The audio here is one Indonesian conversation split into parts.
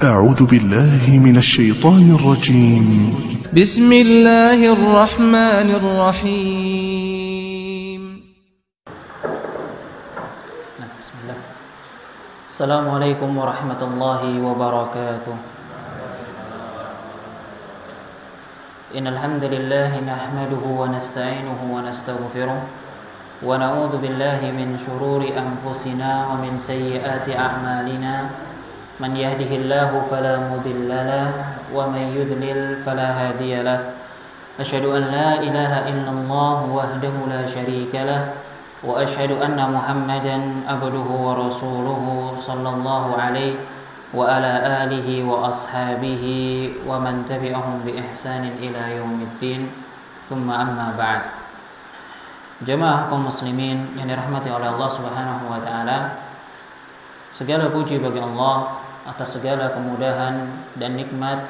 أعوذ بالله من الشيطان الرجيم. بسم الله الرحمن الرحيم. بسم الله. السلام عليكم ورحمة الله وبركاته. إن الحمد لله نحمده ونستعينه ونستغفره ونعوذ بالله من شرور أنفسنا ومن سيئات أعمالنا من يهده الله فلا مضل له ومن يضلل فلا هادي له أشهد أن لا إله إلا الله وحده لا شريك له وأشهد أن محمدا عبده ورسوله صلى الله عليه وعلى آله وأصحابه ومن تبعهم بإحسان إلى يوم الدين ثم أما بعد. Jemaah kaum muslimin yang dirahmati oleh Allah Subhanahu wa taala, segala puji bagi Allah atas segala kemudahan dan nikmat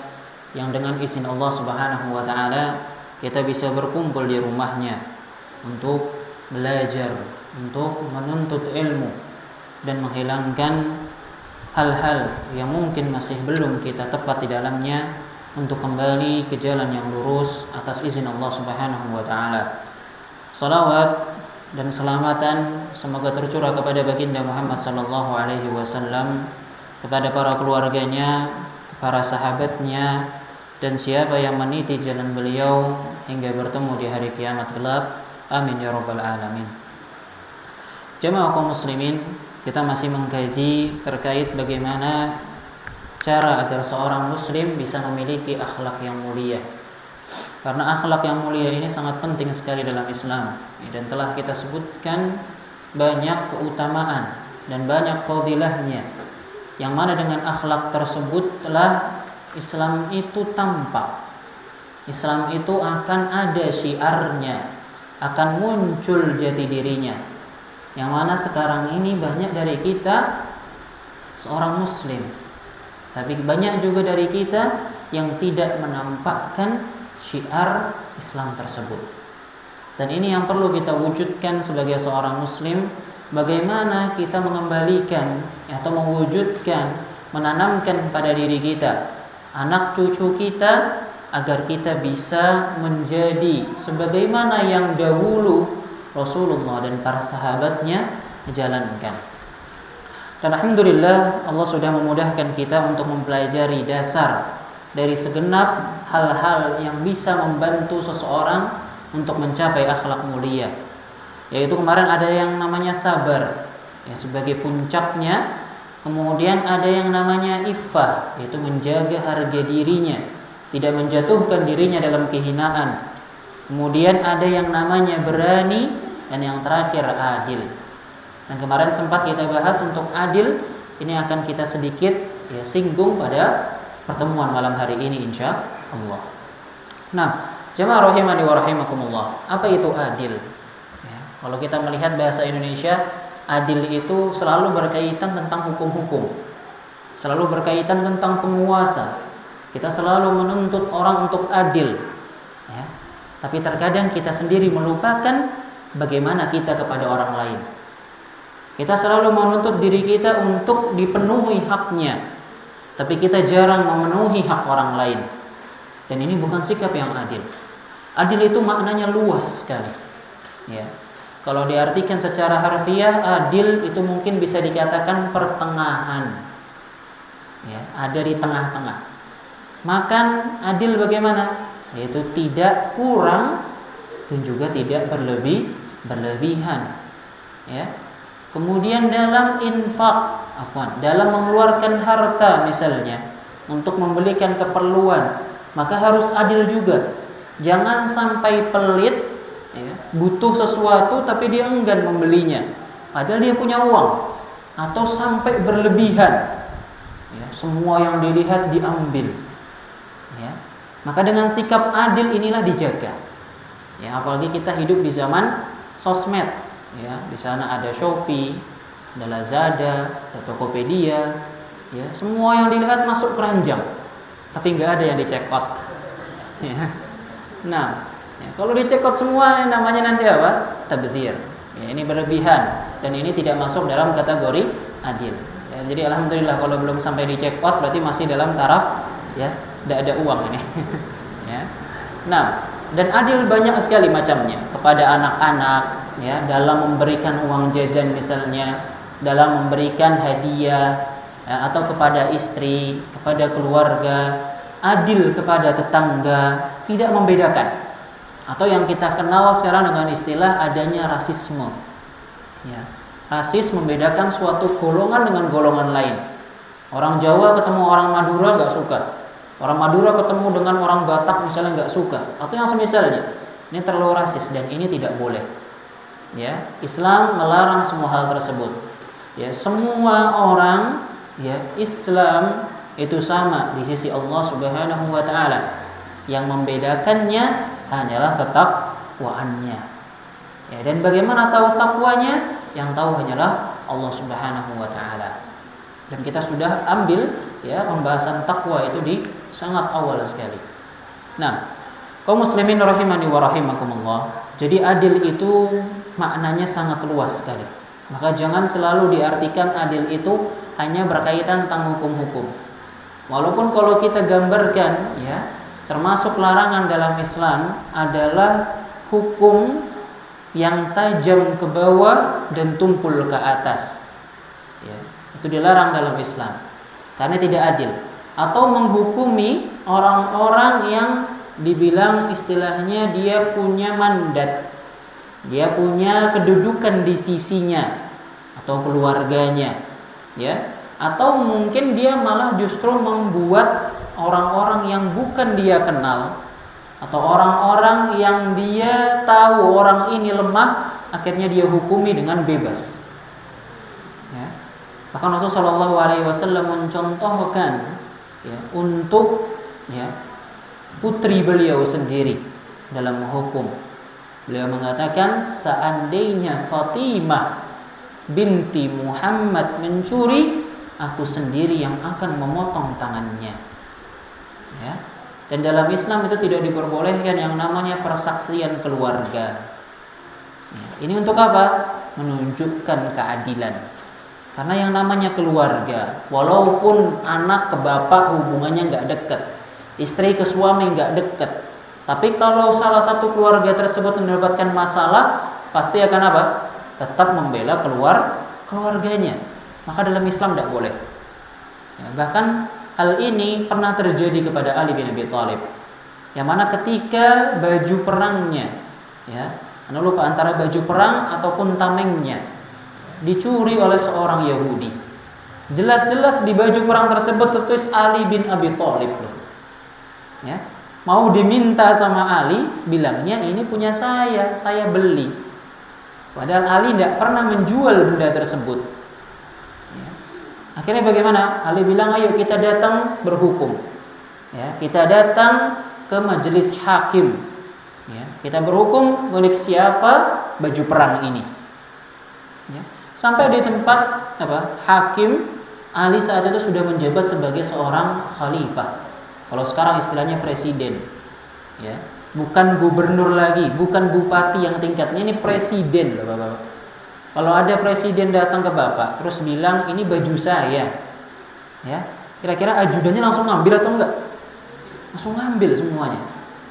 yang dengan izin Allah Subhanahu wa taala kita bisa berkumpul di rumahnya untuk belajar, untuk menuntut ilmu dan menghilangkan hal-hal yang mungkin masih belum kita tepat di dalamnya untuk kembali ke jalan yang lurus atas izin Allah Subhanahu wa taala. Salawat dan selamatan semoga tercurah kepada baginda Muhammad sallallahu alaihi wasallam, kepada para keluarganya, para sahabatnya, dan siapa yang meniti jalan beliau hingga bertemu di hari kiamat kelak. Amin ya rabbal alamin. Jemaah kaum muslimin, kita masih mengkaji terkait bagaimana cara agar seorang muslim bisa memiliki akhlak yang mulia. Karena akhlak yang mulia ini sangat penting sekali dalam Islam, dan telah kita sebutkan banyak keutamaan dan banyak fadilahnya, yang mana dengan akhlak tersebutlah Islam itu tampak. Islam itu akan ada syiarnya, akan muncul jati dirinya. Yang mana sekarang ini banyak dari kita seorang muslim, tapi banyak juga dari kita yang tidak menampakkan syiar Islam tersebut. Dan ini yang perlu kita wujudkan sebagai seorang muslim, bagaimana kita mengembalikan atau mewujudkan, menanamkan pada diri kita, anak cucu kita, agar kita bisa menjadi sebagaimana yang dahulu Rasulullah dan para sahabatnya jalankan. Dan alhamdulillah Allah sudah memudahkan kita untuk mempelajari dasar dari segenap hal-hal yang bisa membantu seseorang untuk mencapai akhlak mulia. Yaitu kemarin ada yang namanya sabar, ya, sebagai puncaknya. Kemudian ada yang namanya iffah, yaitu menjaga harga dirinya, tidak menjatuhkan dirinya dalam kehinaan. Kemudian ada yang namanya berani, dan yang terakhir adil. Dan kemarin sempat kita bahas untuk adil, ini akan kita sedikit singgung pada pertemuan malam hari ini insya Allah. Nah, jemaah rahimani wa rahimakumullah, apa itu adil? Ya, kalau kita melihat bahasa Indonesia, adil itu selalu berkaitan tentang hukum-hukum, selalu berkaitan tentang penguasa. Kita selalu menuntut orang untuk adil, ya. Tapi terkadang kita sendiri melupakan bagaimana kita kepada orang lain. Kita selalu menuntut diri kita untuk dipenuhi haknya, tapi kita jarang memenuhi hak orang lain. Dan ini bukan sikap yang adil. Adil itu maknanya luas sekali, ya. Kalau diartikan secara harfiah, adil itu mungkin bisa dikatakan pertengahan, ya, ada di tengah-tengah. Makan adil bagaimana? Yaitu tidak kurang dan juga tidak berlebihan, ya. Kemudian dalam infak, dalam mengeluarkan harta misalnya untuk membelikan keperluan, maka harus adil juga. Jangan sampai pelit, ya, butuh sesuatu tapi dia enggan membelinya, padahal dia punya uang, atau sampai berlebihan, ya, semua yang dilihat diambil, ya. Maka dengan sikap adil inilah dijaga, ya, apalagi kita hidup di zaman sosmed, ya, di sana ada Shopee, ada Lazada, ada Tokopedia, ya, semua yang dilihat masuk keranjang, tapi nggak ada yang di check out, ya. Nah, ya, kalau di check out semua namanya nanti apa? Tabdzir. Ya, ini berlebihan dan ini tidak masuk dalam kategori adil. Ya, Jadi alhamdulillah kalau belum sampai di jackpot berarti masih dalam taraf ya, tidak ada uang ini. Ya. Nah, dan adil banyak sekali macamnya kepada anak-anak ya, dalam memberikan uang jajan misalnya, dalam memberikan hadiah ya, atau kepada istri, kepada keluarga, adil kepada tetangga, tidak membedakan. Atau yang kita kenal sekarang dengan istilah adanya rasisme. Ya. Rasis membedakan suatu golongan dengan golongan lain. Orang Jawa ketemu orang Madura nggak suka. Orang Madura ketemu dengan orang Batak misalnya nggak suka. Atau yang semisalnya. Ini terlalu rasis dan ini tidak boleh. Ya, Islam melarang semua hal tersebut. Ya, semua orang ya Islam itu sama di sisi Allah Subhanahu wa taala. Yang membedakannya hanyalah ketakwaannya. Ya, dan bagaimana tahu takwanya? Yang tahu hanyalah Allah Subhanahu wa taala. Dan kita sudah ambil ya pembahasan takwa itu di sangat awal sekali. Nah, kaum muslimin rahimani wa rahimakumullah. Jadi adil itu maknanya sangat luas sekali. Maka jangan selalu diartikan adil itu hanya berkaitan tentang hukum-hukum. Walaupun kalau kita gambarkan ya, termasuk larangan dalam Islam adalah hukum yang tajam ke bawah dan tumpul ke atas. Ya, itu dilarang dalam Islam karena tidak adil. Atau menghukumi orang-orang yang dibilang istilahnya dia punya mandat, dia punya kedudukan di sisinya atau keluarganya, ya. Atau mungkin dia malah justru membuat orang-orang yang bukan dia kenal atau orang-orang yang dia tahu orang ini lemah, akhirnya dia hukumi dengan bebas. Ya. Bahkan Rasulullah SAW mencontohkan ya, untuk ya, putri beliau sendiri dalam hukum. Beliau mengatakan, seandainya Fatimah binti Muhammad mencuri, aku sendiri yang akan memotong tangannya. Ya. Dan dalam Islam itu tidak diperbolehkan yang namanya persaksian keluarga. Ya, ini untuk apa? Menunjukkan keadilan. Karena yang namanya keluarga, walaupun anak ke bapak hubungannya nggak dekat, istri ke suami nggak dekat, tapi kalau salah satu keluarga tersebut mendapatkan masalah, pasti akan apa? Tetap membela keluarganya. Maka dalam Islam tidak boleh. Ya, bahkan hal ini pernah terjadi kepada Ali bin Abi Thalib, yang mana ketika baju perangnya, ya, anda lupa antara baju perang ataupun tamengnya, dicuri oleh seorang Yahudi. Jelas-jelas di baju perang tersebut tertulis Ali bin Abi Thalib. Ya, mau diminta sama Ali, bilangnya ini punya saya beli. Padahal Ali tidak pernah menjual benda tersebut. Akhirnya bagaimana? Ali bilang, ayo kita datang berhukum. Ya, kita datang ke majelis hakim. Ya, kita berhukum milik siapa baju perang ini. Ya, sampai di tempat apa? Hakim. Ali saat itu sudah menjabat sebagai seorang khalifah. Kalau sekarang istilahnya presiden. Ya, bukan gubernur lagi, bukan bupati yang tingkatnya, ini presiden, Bapak-bapak. Kalau ada presiden datang ke bapak terus bilang ini baju saya, ya, kira-kira ajudannya langsung ngambil atau enggak? Langsung ngambil semuanya.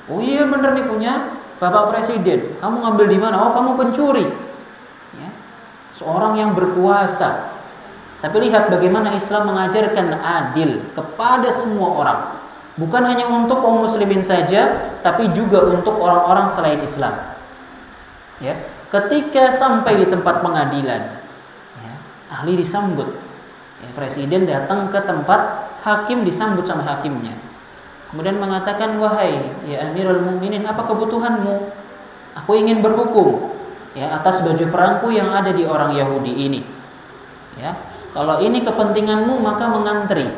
Oh iya bener nih punya bapak presiden. Kamu ngambil di mana? Oh kamu pencuri. Ya. Seorang yang berkuasa. Tapi lihat bagaimana Islam mengajarkan adil kepada semua orang. Bukan hanya untuk kaum muslimin saja, tapi juga untuk orang-orang selain Islam. Ya. Ketika sampai di tempat pengadilan, ya, ahli disambut. Ya, presiden datang ke tempat hakim, disambut sama hakimnya. Kemudian mengatakan, wahai ya Amirul Mukminin, apa kebutuhanmu? Aku ingin berhukum ya atas baju perangku yang ada di orang Yahudi ini. Ya, kalau ini kepentinganmu maka mengantri.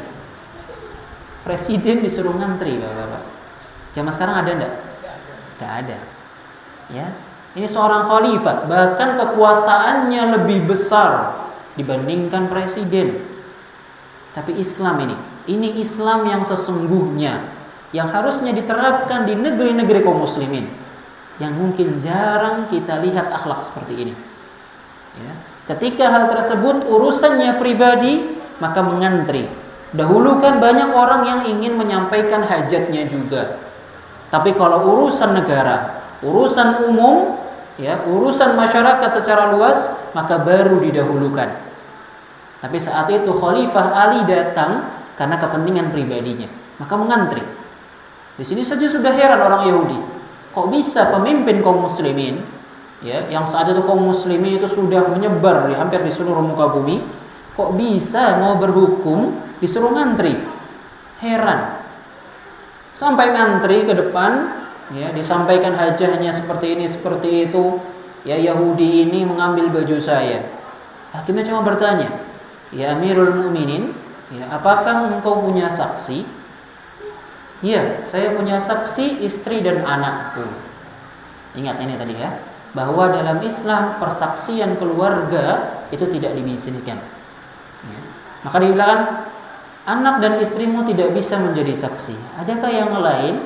Presiden disuruh ngantri, Bapak-bapak. Zaman sekarang ada enggak? Enggak ada. Ya. Ini seorang khalifah, bahkan kekuasaannya lebih besar dibandingkan presiden. Tapi Islam ini Islam yang sesungguhnya, yang harusnya diterapkan di negeri-negeri kaum muslimin, yang mungkin jarang kita lihat akhlak seperti ini. Ya. Ketika hal tersebut urusannya pribadi, maka mengantri. Dahulu kan banyak orang yang ingin menyampaikan hajatnya juga. Tapi kalau urusan negara, urusan umum, ya, urusan masyarakat secara luas, maka baru didahulukan. Tapi saat itu Khalifah Ali datang karena kepentingan pribadinya, maka mengantri. Di sini saja sudah heran orang Yahudi. Kok bisa pemimpin kaum muslimin, ya, yang saat itu kaum muslimin itu sudah menyebar hampir di seluruh muka bumi, kok bisa mau berhukum disuruh ngantri? Heran. Sampai ngantri ke depan, ya, disampaikan hajahnya seperti ini, seperti itu. Ya, Yahudi ini mengambil baju saya. Hakimnya cuma bertanya, ya Amirul Mukminin, ya, apakah engkau punya saksi? Iya, saya punya saksi, istri dan anakku. Ingat ini tadi ya, bahwa dalam Islam persaksian keluarga itu tidak diizinkan. Ya. Maka dibilang anak dan istrimu tidak bisa menjadi saksi. Adakah yang lain?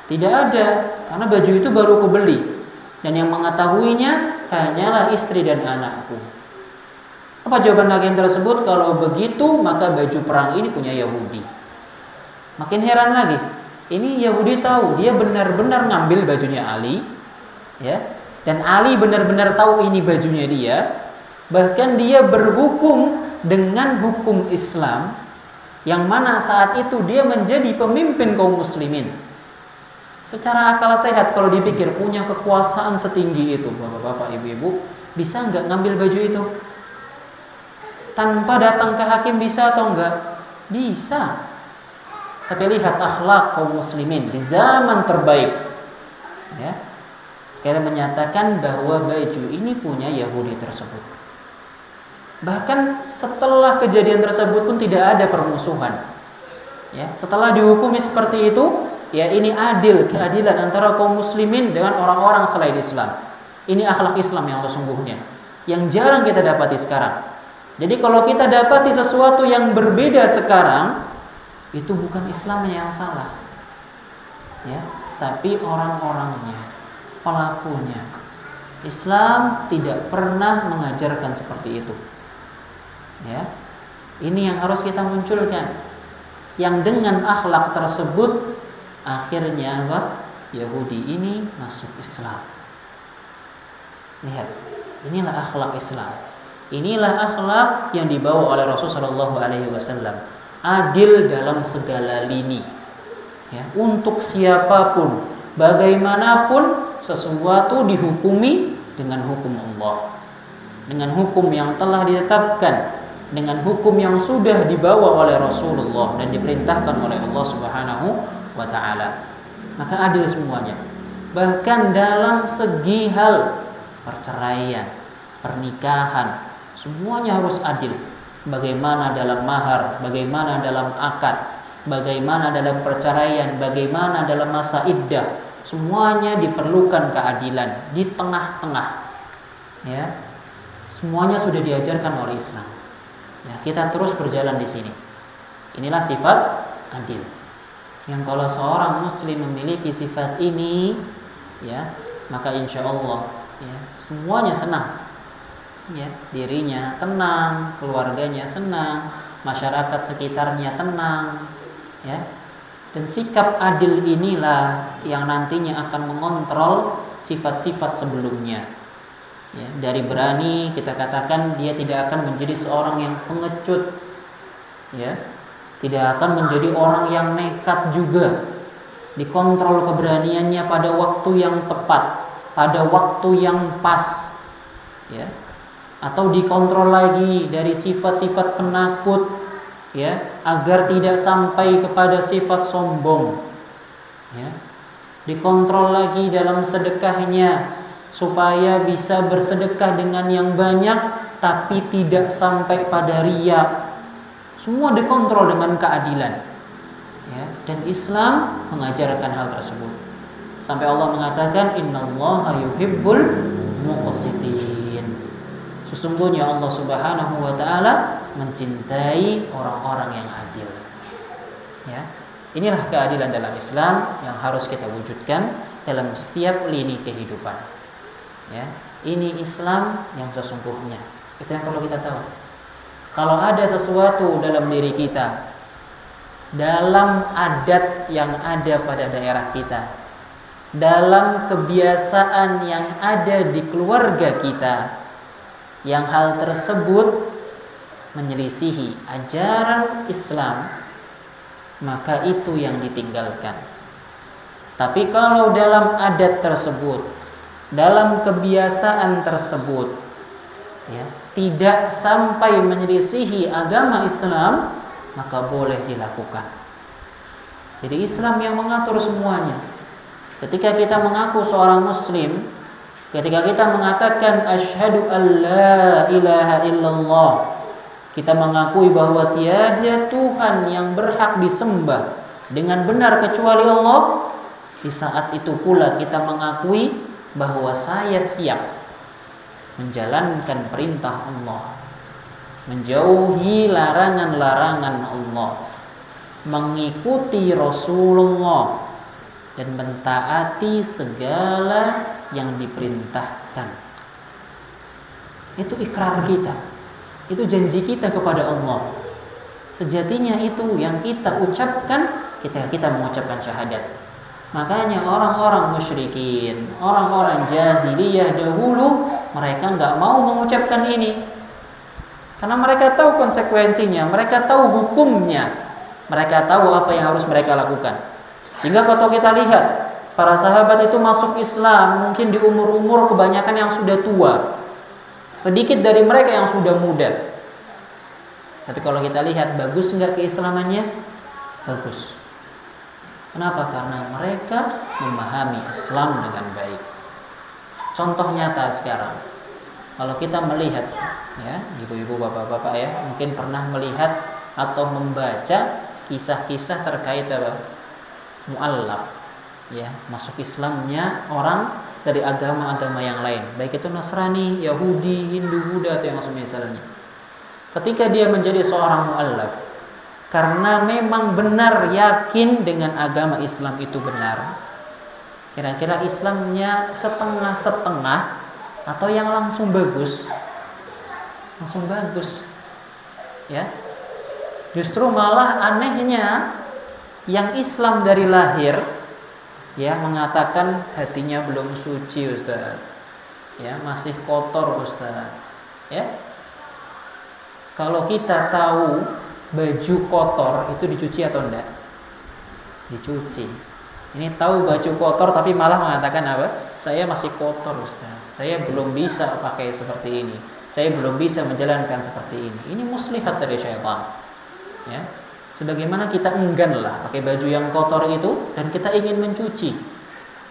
Tidak ada, karena baju itu baru kubeli dan yang mengetahuinya hanyalah istri dan anakku. Apa jawaban hakim tersebut? Kalau begitu maka baju perang ini punya Yahudi. Makin heran lagi. Ini Yahudi tahu dia benar-benar ngambil bajunya Ali, ya, dan Ali benar-benar tahu ini bajunya dia. Bahkan dia berhukum dengan hukum Islam, yang mana saat itu dia menjadi pemimpin kaum muslimin. Secara akal sehat kalau dipikir punya kekuasaan setinggi itu, bapak-bapak, ibu-ibu, bisa nggak ngambil baju itu? Tanpa datang ke hakim bisa atau enggak? Bisa. Tapi lihat akhlak kaum muslimin di zaman terbaik, ya, karena menyatakan bahwa baju ini punya Yahudi tersebut. Bahkan setelah kejadian tersebut pun tidak ada permusuhan, ya. Setelah dihukumi seperti itu, ya, ini adil, keadilan antara kaum muslimin dengan orang-orang selain Islam. Ini akhlak Islam yang sesungguhnya, yang jarang kita dapati sekarang. Jadi kalau kita dapati sesuatu yang berbeda sekarang, itu bukan Islamnya yang salah, ya, tapi orang-orangnya, pelakunya. Islam tidak pernah mengajarkan seperti itu, ya. Ini yang harus kita munculkan. Yang dengan akhlak tersebut akhirnya apa? Yahudi ini masuk Islam. Lihat, inilah akhlak Islam. Inilah akhlak yang dibawa oleh Rasulullah SAW. Adil dalam segala lini, ya, untuk siapapun, bagaimanapun, sesuatu dihukumi dengan hukum Allah, dengan hukum yang telah ditetapkan, dengan hukum yang sudah dibawa oleh Rasulullah dan diperintahkan oleh Allah Subhanahu wa Ta'ala. Maka adil semuanya. Bahkan dalam segi hal perceraian, pernikahan, semuanya harus adil. Bagaimana dalam mahar, bagaimana dalam akad, bagaimana dalam perceraian, bagaimana dalam masa iddah, semuanya diperlukan keadilan di tengah-tengah, ya. Semuanya sudah diajarkan oleh Islam, ya. Kita terus berjalan di sini. Inilah sifat adil, yang kalau seorang muslim memiliki sifat ini, ya, maka insya Allah, ya, semuanya senang. Ya, dirinya tenang, keluarganya senang, masyarakat sekitarnya tenang, ya. Dan sikap adil inilah yang nantinya akan mengontrol sifat-sifat sebelumnya, ya. Dari berani kita katakan dia tidak akan menjadi seorang yang pengecut, ya, tidak akan menjadi orang yang nekat juga. Dikontrol keberaniannya pada waktu yang tepat, pada waktu yang pas, ya. Atau dikontrol lagi dari sifat-sifat penakut, ya, agar tidak sampai kepada sifat sombong, ya. Dikontrol lagi dalam sedekahnya supaya bisa bersedekah dengan yang banyak tapi tidak sampai pada riya. Semua dikontrol dengan keadilan, ya. Dan Islam mengajarkan hal tersebut sampai Allah mengatakan innallaha yuhibbul muqsitin. Sesungguhnya Allah Subhanahu wa Ta'ala mencintai orang-orang yang adil, ya. Inilah keadilan dalam Islam yang harus kita wujudkan dalam setiap lini kehidupan, ya. Ini Islam yang sesungguhnya. Itu yang perlu kita tahu. Kalau ada sesuatu dalam diri kita, dalam adat yang ada pada daerah kita, dalam kebiasaan yang ada di keluarga kita, yang hal tersebut menyelisihi ajaran Islam, maka itu yang ditinggalkan. Tapi kalau dalam adat tersebut, dalam kebiasaan tersebut, ya, tidak sampai menyelisihi agama Islam, maka boleh dilakukan. Jadi Islam yang mengatur semuanya. Ketika kita mengaku seorang muslim, ketika kita mengatakan asyhadu an la ilaha illallah, kita mengakui bahwa tiada Tuhan yang berhak disembah dengan benar kecuali Allah. Di saat itu pula kita mengakui bahwa saya siap menjalankan perintah Allah, menjauhi larangan-larangan Allah, mengikuti Rasulullah, dan mentaati segala yang diperintahkan. Itu ikrar kita, itu janji kita kepada Allah. Sejatinya itu yang kita ucapkan ketika kita mengucapkan syahadat. Makanya orang-orang musyrikin, orang-orang jahiliyah dahulu, mereka nggak mau mengucapkan ini, karena mereka tahu konsekuensinya, mereka tahu hukumnya, mereka tahu apa yang harus mereka lakukan. Sehingga kalau kita lihat para sahabat itu masuk Islam mungkin di umur-umur kebanyakan yang sudah tua, sedikit dari mereka yang sudah muda. Tapi kalau kita lihat, bagus nggak keislamannya? Bagus. Kenapa? Karena mereka memahami Islam dengan baik. Contoh nyata sekarang, kalau kita melihat, ya, ibu-ibu, bapak-bapak, ya, mungkin pernah melihat atau membaca kisah-kisah terkait mu'allaf, ya, masuk Islamnya orang dari agama-agama yang lain, baik itu Nasrani, Yahudi, Hindu, Buddha, atau yang semisalnya. Ketika dia menjadi seorang mu'allaf, karena memang benar yakin dengan agama Islam itu benar, kira-kira Islamnya setengah-setengah atau yang langsung bagus? Langsung bagus, ya. Justru malah anehnya yang Islam dari lahir, ya, mengatakan hatinya belum suci, Ustaz, ya, masih kotor, Ustaz, ya. Kalau kita tahu baju kotor itu dicuci atau enggak? Dicuci. Ini tahu baju kotor tapi malah mengatakan apa? Saya masih kotor, Ustaz. Saya belum bisa pakai seperti ini. Saya belum bisa menjalankan seperti ini. Ini muslihat dari syaitan. Ya. Sebagaimana kita enggan lah pakai baju yang kotor itu dan kita ingin mencuci.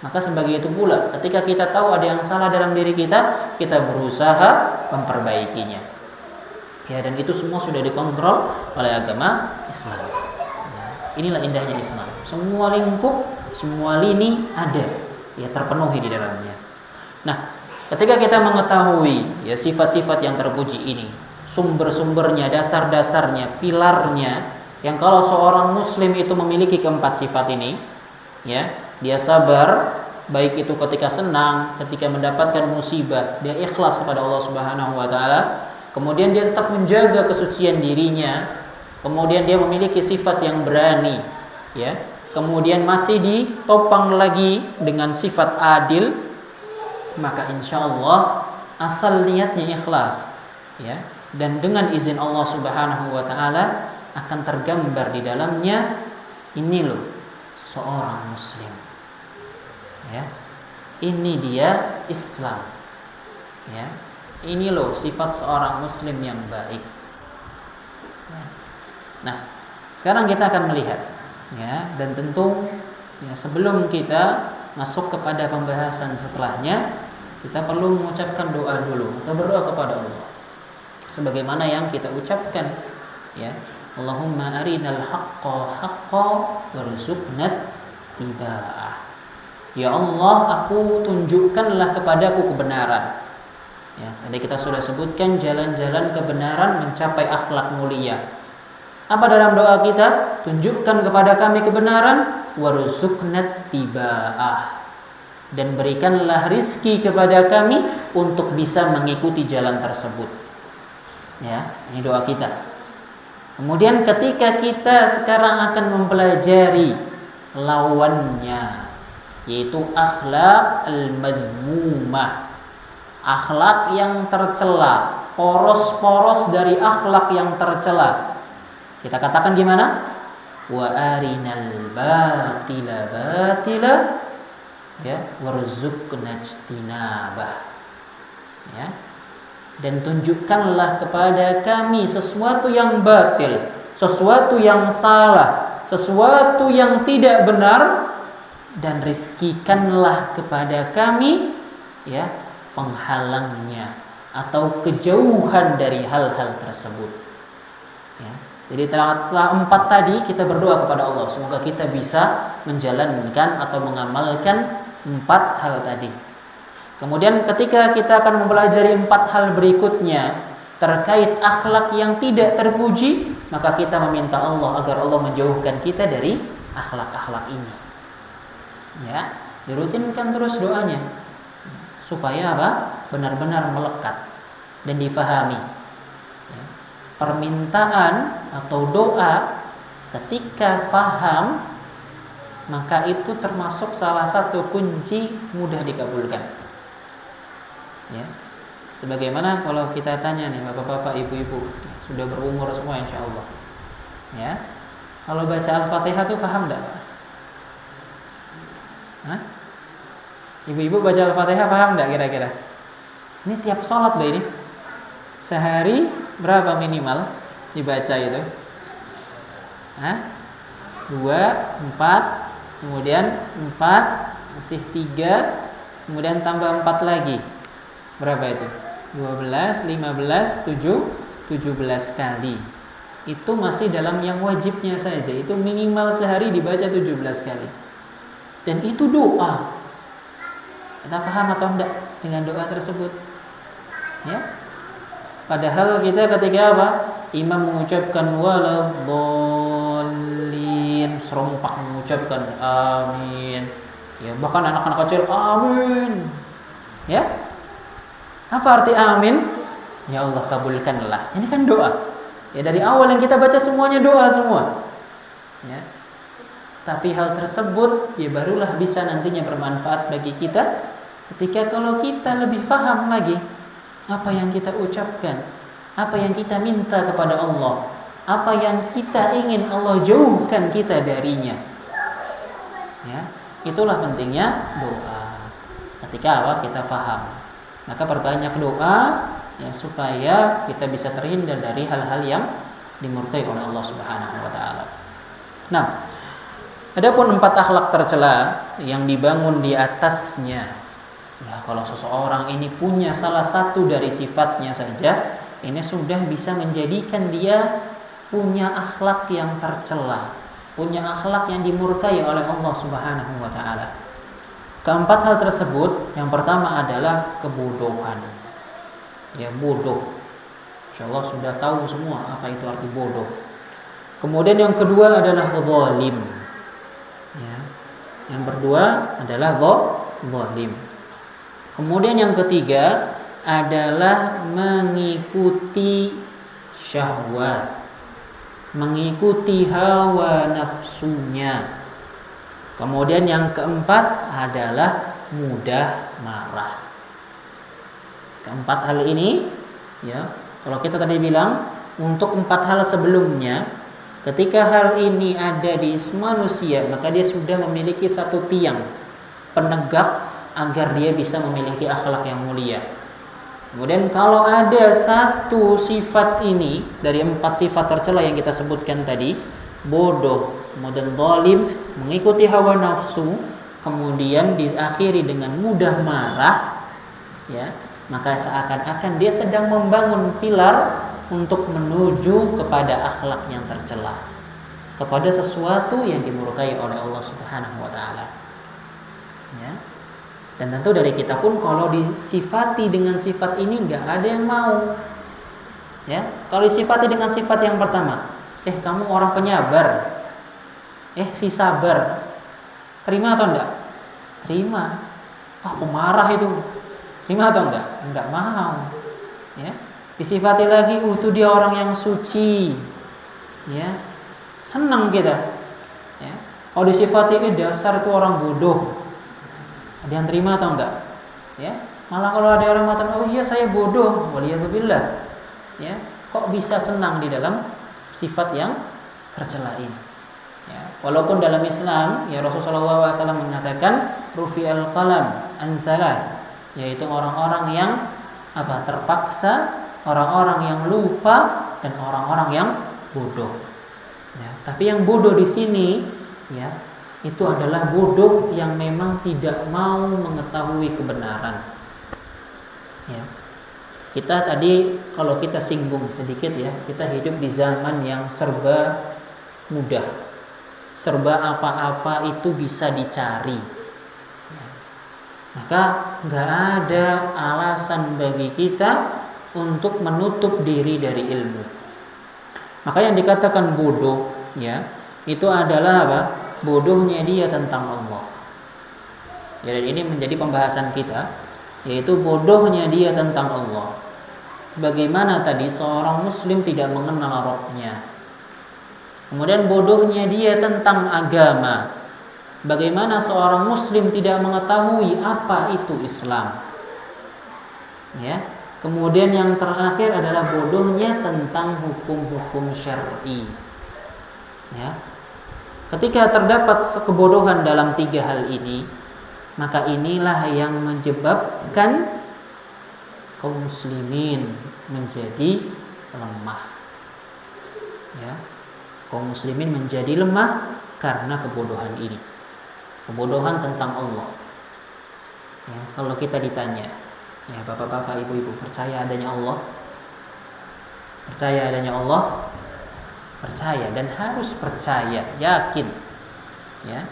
Maka sebagai itu pula ketika kita tahu ada yang salah dalam diri kita, kita berusaha memperbaikinya. Ya, dan itu semua sudah dikontrol oleh agama Islam. Ya, inilah indahnya Islam. Semua lingkup, semua lini ada, ya, terpenuhi di dalamnya. Nah, ketika kita mengetahui, ya, sifat-sifat yang terpuji ini, sumber-sumbernya, dasar-dasarnya, pilarnya, yang kalau seorang muslim itu memiliki keempat sifat ini, ya, dia sabar, baik itu ketika senang, ketika mendapatkan musibah, dia ikhlas kepada Allah Subhanahu wa taala. Kemudian dia tetap menjaga kesucian dirinya. Kemudian dia memiliki sifat yang berani, ya. Kemudian masih ditopang lagi dengan sifat adil. Maka insya Allah asal niatnya ikhlas, ya. Dan dengan izin Allah Subhanahu wa taala akan tergambar di dalamnya, ini loh seorang muslim, ya. Ini dia Islam, ya. Ini loh sifat seorang muslim yang baik. Nah, sekarang kita akan melihat, ya, dan tentu, ya, sebelum kita masuk kepada pembahasan setelahnya, kita perlu mengucapkan doa dulu atau berdoa kepada Allah. Sebagaimana yang kita ucapkan, ya, Allahumma arinal haqqa haqqa warzuqna tiba'ah. Ya Allah, aku tunjukkanlah kepadaku kebenaran. Ya, tadi kita sudah sebutkan jalan-jalan kebenaran mencapai akhlak mulia. Apa dalam doa kita? Tunjukkan kepada kami kebenaran, warzuqna tiba'ah, dan berikanlah rizki kepada kami untuk bisa mengikuti jalan tersebut. Ya, ini doa kita. Kemudian ketika kita sekarang akan mempelajari lawannya, yaitu akhlak al-madmumah, akhlak yang tercela, poros-poros dari akhlak yang tercela. Kita katakan gimana? Wa arinal batila batila, ya, warzuqna ijtinabah. Ya. Dan tunjukkanlah kepada kami sesuatu yang batil, sesuatu yang salah, sesuatu yang tidak benar, dan rizkikanlah kepada kami, ya, penghalangnya atau kejauhan dari hal-hal tersebut. Ya. Jadi setelah 4 tadi kita berdoa kepada Allah, semoga kita bisa menjalankan atau mengamalkan 4 hal tadi. Kemudian ketika kita akan mempelajari 4 hal berikutnya terkait akhlak yang tidak terpuji, maka kita meminta Allah agar Allah menjauhkan kita dari akhlak-akhlak ini. Ya, dirutinkan terus doanya supaya apa? Benar-benar melekat dan difahami. Ya. Permintaan atau doa ketika faham, maka itu termasuk salah satu kunci mudah dikabulkan. Ya, sebagaimana kalau kita tanya nih bapak-bapak, ibu-ibu, sudah berumur semua insya Allah, ya, kalau baca Al-Fatihah tuh paham enggak? Hah? Ibu-ibu baca Al-Fatihah paham enggak kira-kira? Ini tiap sholat loh ini, sehari berapa minimal dibaca itu? Hah? 2, 4, kemudian 4, masih 3, kemudian tambah 4 lagi. Berapa itu? 12, 15, 17 kali. Itu masih dalam yang wajibnya saja. Itu minimal sehari dibaca 17 kali. Dan itu doa. Kita paham atau enggak dengan doa tersebut? Ya. Padahal kita ketika apa? Imam mengucapkan waladhdallin, serempak mengucapkan amin. Ya, bahkan anak-anak kecil amin. Ya. Apa arti amin? Ya Allah kabulkanlah. Ini kan doa. Ya, dari awal yang kita baca semuanya doa semua. Ya. Tapi hal tersebut ya barulah bisa nantinya bermanfaat bagi kita ketika kalau kita lebih paham lagi apa yang kita ucapkan, apa yang kita minta kepada Allah, apa yang kita ingin Allah jauhkan kita darinya. Ya, itulah pentingnya doa. Ketika apa? Kita paham. Maka perbanyak doa ya, supaya kita bisa terhindar dari hal-hal yang dimurkai oleh Allah Subhanahu wa taala. Nah, adapun 4 akhlak tercela yang dibangun di atasnya. Ya, kalau seseorang ini punya salah satu dari sifatnya saja, ini sudah bisa menjadikan dia punya akhlak yang tercela, punya akhlak yang dimurkai oleh Allah Subhanahu wa taala. Keempat hal tersebut, yang pertama adalah kebodohan. Ya, bodoh. Insyaallah sudah tahu semua apa itu arti bodoh. Kemudian yang kedua adalah zalim. Ya. Yang kedua adalah zalim. Kemudian yang ketiga adalah mengikuti syahwat, mengikuti hawa nafsunya. Kemudian yang keempat adalah mudah marah. Keempat hal ini, ya, kalau kita tadi bilang untuk 4 hal sebelumnya, ketika hal ini ada di manusia, maka dia sudah memiliki satu tiang penegak agar dia bisa memiliki akhlak yang mulia. Kemudian kalau ada satu sifat ini dari 4 sifat tercela yang kita sebutkan tadi, bodoh, kemudian zalim, mengikuti hawa nafsu, kemudian diakhiri dengan mudah marah, ya, maka seakan-akan dia sedang membangun pilar untuk menuju kepada akhlak yang tercela, kepada sesuatu yang dimurkai oleh Allah Subhanahu wa taala. Ya. Dan tentu dari kita pun kalau disifati dengan sifat ini enggak ada yang mau. Ya, kalau disifati dengan sifat yang pertama, kamu orang penyabar. Si sabar. Terima atau enggak? Terima. Pemarah itu. Terima atau enggak? Enggak mau. Ya. Disifati lagi, itu dia orang yang suci. Ya. Senang kita. Ya. Kalau disifati dasar itu orang bodoh. Ada yang terima atau enggak? Ya. Malah kalau ada orang mengatakan, oh iya saya bodoh, waliyadzubillah. Ya. Kok bisa senang di dalam sifat yang tercela ini? Ya. Walaupun dalam Islam, ya Rasulullah SAW mengatakan, rufi'al qalam antara, yaitu orang-orang yang terpaksa, orang-orang yang lupa, dan orang-orang yang bodoh. Ya, tapi yang bodoh di sini, ya, itu adalah bodoh yang memang tidak mau mengetahui kebenaran. Ya. Kita tadi kalau kita singgung sedikit ya, kita hidup di zaman yang serba mudah, serba apa-apa itu bisa dicari. Ya. Maka nggak ada alasan bagi kita untuk menutup diri dari ilmu. Maka yang dikatakan bodoh, ya, itu adalah apa? Bodohnya dia tentang Allah. Ya, dan ini menjadi pembahasan kita, yaitu bodohnya dia tentang Allah. Bagaimana tadi seorang muslim tidak mengenal Rabbnya. Kemudian bodohnya dia tentang agama. Bagaimana seorang muslim tidak mengetahui apa itu Islam. Ya. Kemudian yang terakhir adalah bodohnya tentang hukum-hukum syar'i. Ya. Ketika terdapat kebodohan dalam 3 hal ini, maka inilah yang menyebabkan kaum muslimin menjadi lemah. Ya. Kaum muslimin menjadi lemah karena kebodohan ini. Kebodohan tentang Allah. Ya, kalau kita ditanya, ya bapak-bapak, ibu-ibu, percaya adanya Allah? Percaya adanya Allah? Percaya, dan harus percaya, yakin. Ya.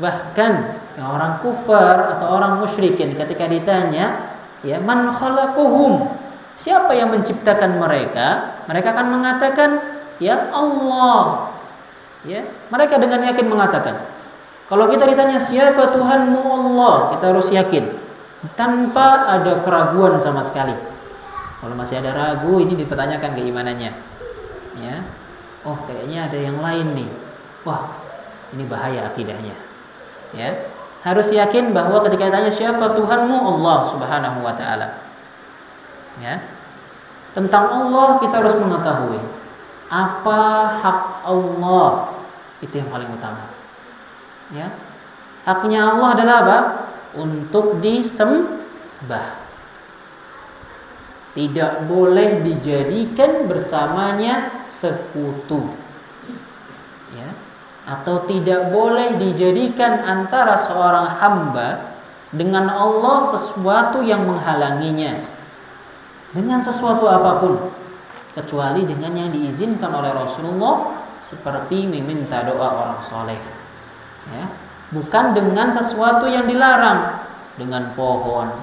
Bahkan orang kufar atau orang musyrikin ketika ditanya, ya, man khalaqahum? Siapa yang menciptakan mereka? Mereka akan mengatakan, ya Allah. Ya, mereka dengan yakin mengatakan. Kalau kita ditanya siapa Tuhanmu? Allah, kita harus yakin tanpa ada keraguan sama sekali. Kalau masih ada ragu, ini dipertanyakan keimanannya. Ya, oh kayaknya ada yang lain nih. Wah, ini bahaya akidahnya. Ya, harus yakin bahwa ketika ditanya siapa Tuhanmu? Allah Subhanahu wa taala. Ya. Tentang Allah kita harus mengetahui apa hak Allah, itu yang paling utama. Ya. Haknya Allah adalah apa? Untuk disembah. Tidak boleh dijadikan bersamanya sekutu. Ya. Atau tidak boleh dijadikan antara seorang hamba dengan Allah sesuatu yang menghalanginya. Dengan sesuatu apapun, kecuali dengan yang diizinkan oleh Rasulullah, seperti meminta doa orang soleh. Ya. Bukan dengan sesuatu yang dilarang, dengan pohon,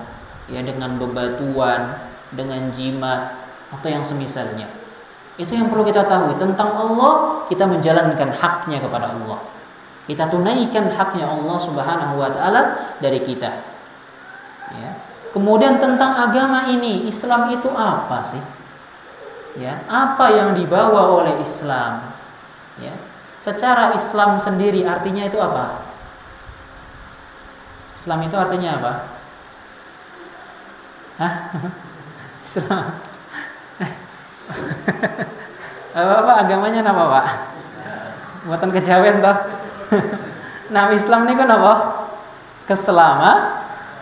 ya, dengan bebatuan, dengan jimat, atau yang semisalnya. Itu yang perlu kita tahu tentang Allah. Kita menjalankan haknya kepada Allah. Kita tunaikan haknya Allah Subhanahu wa taala dari kita. Ya. Kemudian tentang agama ini, Islam itu apa sih? Ya, apa yang dibawa oleh Islam? Ya. Secara Islam sendiri artinya itu apa? Islam itu artinya apa? Hah? Islam. Apa agamanya apa, Pak? Buatan kejawen toh. Nah, Islam ini kan apa?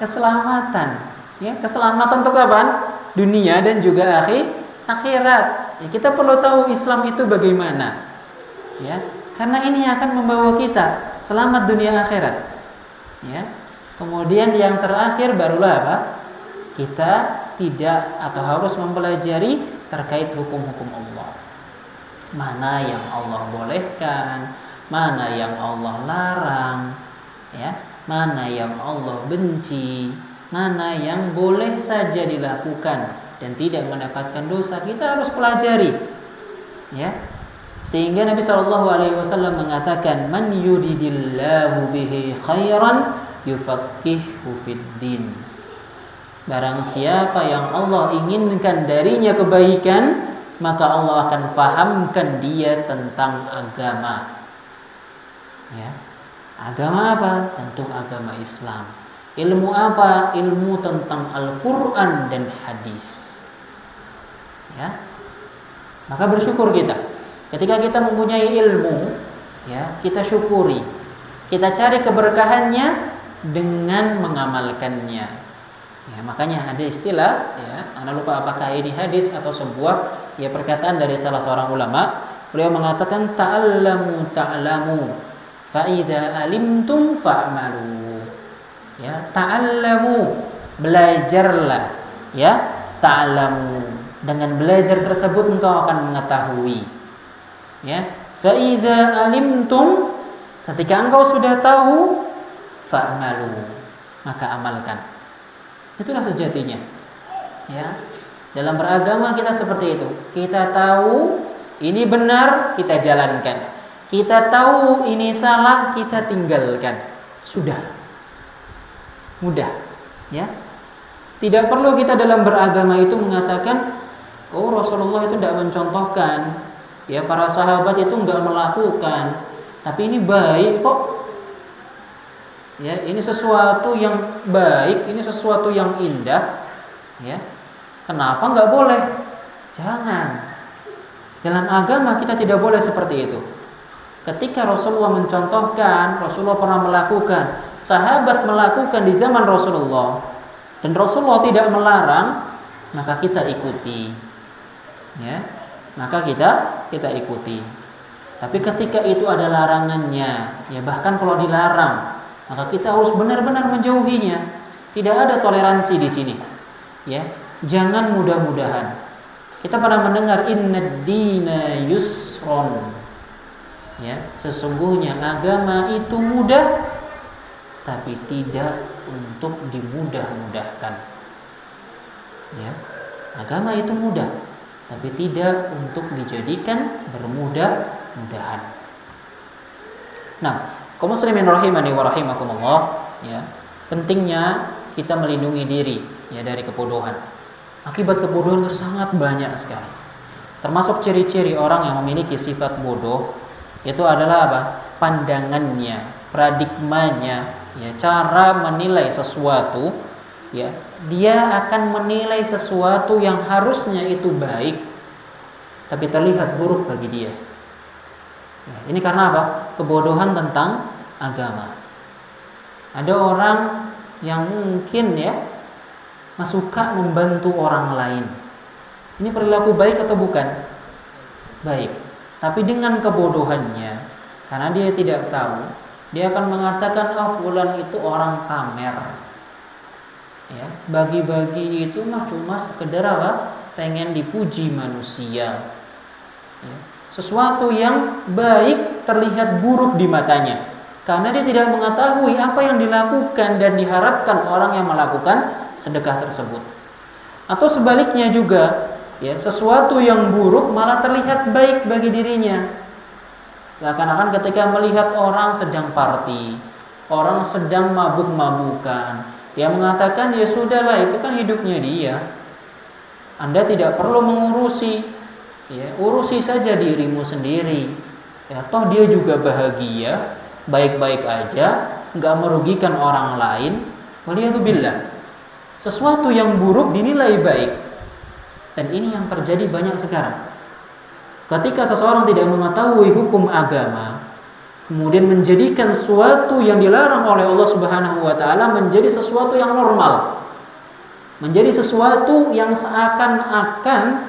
Keselamatan. Ya, keselamatan untuk apa? Dunia dan juga akhirat. Ya, kita perlu tahu Islam itu bagaimana. Ya, karena ini akan membawa kita selamat dunia akhirat. Ya. Kemudian yang terakhir barulah apa? Kita tidak atau harus mempelajari terkait hukum-hukum Allah. Mana yang Allah bolehkan, mana yang Allah larang, ya, mana yang Allah benci, mana yang boleh saja dilakukan dan tidak mendapatkan dosa, kita harus pelajari. Ya. Sehingga Nabi SAW mengatakan, man yuridillahu bihi khairan yufaqihu fid din. Barang siapa yang Allah inginkan darinya kebaikan, maka Allah akan fahamkan dia tentang agama. Ya. Agama apa? Tentu agama Islam. Ilmu apa? Ilmu tentang Al-Quran dan hadis. Ya. Maka bersyukur kita. Ketika kita mempunyai ilmu, ya, kita syukuri. Kita cari keberkahannya dengan mengamalkannya. Ya, makanya ada istilah, ya, Anda lupa apakah ini hadis atau sebuah perkataan dari salah seorang ulama. Beliau mengatakan ta'allamu ta'lamu fa idza alimtum fa'malu. Ya, ta'allamu, belajarlah, ya, ta'lamu. Dengan belajar tersebut engkau akan mengetahui. Ya, fa idza alimtum, ketika engkau sudah tahu, fa'malu, maka amalkan. Itulah sejatinya. Ya. Dalam beragama kita seperti itu. Kita tahu ini benar, kita jalankan. Kita tahu ini salah, kita tinggalkan. Sudah. Mudah, ya. Tidak perlu kita dalam beragama itu mengatakan, oh Rasulullah itu tidak mencontohkan, ya, para sahabat itu enggak melakukan, tapi ini baik kok. Ya, ini sesuatu yang baik, ini sesuatu yang indah, ya. Kenapa nggak boleh? Jangan. Dalam agama kita tidak boleh seperti itu. Ketika Rasulullah mencontohkan, Rasulullah pernah melakukan, sahabat melakukan di zaman Rasulullah, dan Rasulullah tidak melarang, maka kita ikuti. Ya, maka kita ikuti. Tapi ketika itu ada larangannya, ya, bahkan kalau dilarang, maka kita harus benar-benar menjauhinya. Tidak ada toleransi di sini. Ya, jangan mudah-mudahan. Kita pernah mendengar innad dina yusron. Ya, sesungguhnya agama itu mudah, tapi tidak untuk dimudah-mudahkan. Ya, agama itu mudah, tapi tidak untuk dijadikan bermudah-mudahan. Nah, kaum muslimin rahimani wa rahimakumullah, ya, pentingnya kita melindungi diri, ya, dari kebodohan. Akibat kebodohan itu sangat banyak sekali. Termasuk ciri-ciri orang yang memiliki sifat bodoh itu adalah apa? Pandangannya, paradigmanya, ya, cara menilai sesuatu, ya. Dia akan menilai sesuatu yang harusnya itu baik, tapi terlihat buruk bagi dia. Ya, ini karena apa? Kebodohan tentang agama. Ada orang yang mungkin, ya, suka membantu orang lain. Ini perilaku baik atau bukan? Baik. Tapi dengan kebodohannya, karena dia tidak tahu, dia akan mengatakan, fulan itu orang pamer. Ya, bagi-bagi itu mah cuma sekedar apa? Pengen dipuji manusia. Ya. Sesuatu yang baik terlihat buruk di matanya, karena dia tidak mengetahui apa yang dilakukan dan diharapkan orang yang melakukan sedekah tersebut. Atau sebaliknya juga, ya, sesuatu yang buruk malah terlihat baik bagi dirinya. Seakan-akan ketika melihat orang sedang party, orang sedang mabuk-mabukan, dia mengatakan, ya sudahlah, itu kan hidupnya dia. Anda tidak perlu mengurusi, ya, urusi saja dirimu sendiri. Ya, toh dia juga bahagia, baik-baik aja, nggak merugikan orang lain. Waliyadzubillah. Sesuatu yang buruk dinilai baik. Dan ini yang terjadi banyak sekarang. Ketika seseorang tidak mengetahui hukum agama, kemudian menjadikan sesuatu yang dilarang oleh Allah Subhanahu wa taala menjadi sesuatu yang normal. Menjadi sesuatu yang seakan-akan